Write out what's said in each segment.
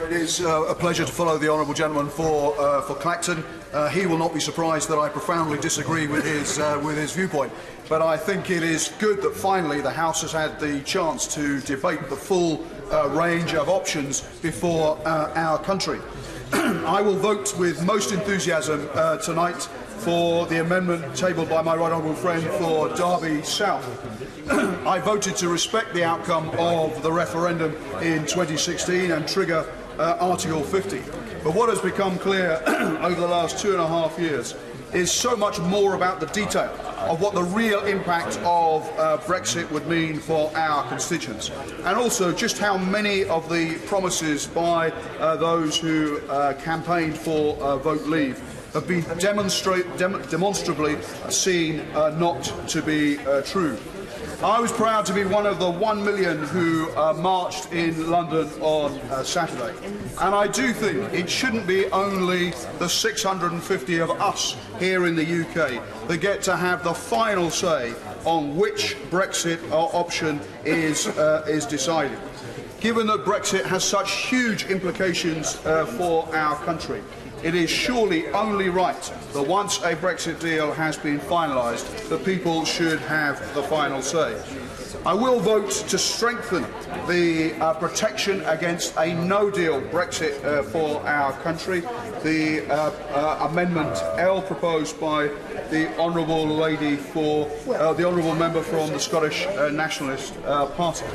It is a pleasure to follow the honourable gentleman for Clacton. He will not be surprised that I profoundly disagree with his viewpoint. But I think it is good that finally the House has had the chance to debate the full range of options before our country. I will vote with most enthusiasm tonight for the amendment tabled by my right honourable friend for Derby South. I voted to respect the outcome of the referendum in 2016 and trigger Article 50. But what has become clear over the last 2.5 years is so much more about the detail of what the real impact of Brexit would mean for our constituents, and also just how many of the promises by those who campaigned for vote leave have been demonstrably seen not to be true. I was proud to be one of the 1 million who marched in London on Saturday, and I do think it shouldn't be only the 650 of us here in the UK that get to have the final say on which Brexit option is decided. Given that Brexit has such huge implications for our country, it is surely only right that once a Brexit deal has been finalised, that people should have the final say. I will vote to strengthen the protection against a no-deal Brexit for our country, the Amendment L proposed by the honourable lady for the honourable member from the Scottish Nationalist Party.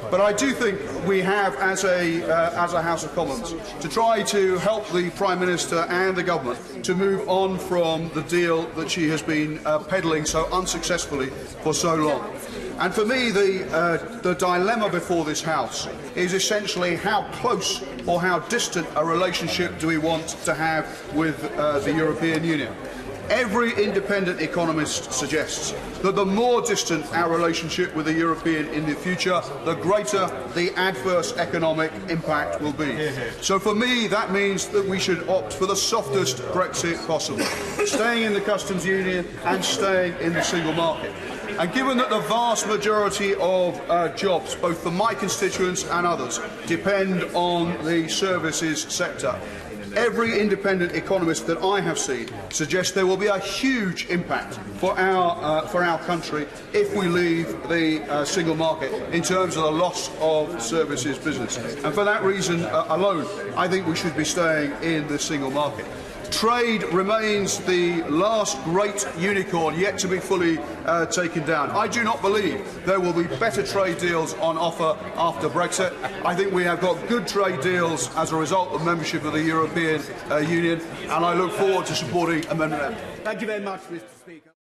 But I do think we have, as a House of Commons, to try to help the Prime Minister and the government to move on from the deal that she has been peddling so unsuccessfully for so long. And for me, the dilemma before this House is essentially how close or how distant a relationship do we want to have with the European Union. Every independent economist suggests that the more distant our relationship with the European in the future, the greater the adverse economic impact will be. So for me, that means that we should opt for the softest Brexit possible, staying in the customs union and staying in the single market. And given that the vast majority of jobs, both for my constituents and others, depend on the services sector, every independent economist that I have seen suggests there will be a huge impact for our country if we leave the single market in terms of the loss of services business. And for that reason alone, I think we should be staying in the single market. Trade remains the last great unicorn yet to be fully taken down. I do not believe there will be better trade deals on offer after Brexit. I think we have got good trade deals as a result of membership of the European Union, and I look forward to supporting Amendment M. Thank you very much, Mr. Speaker.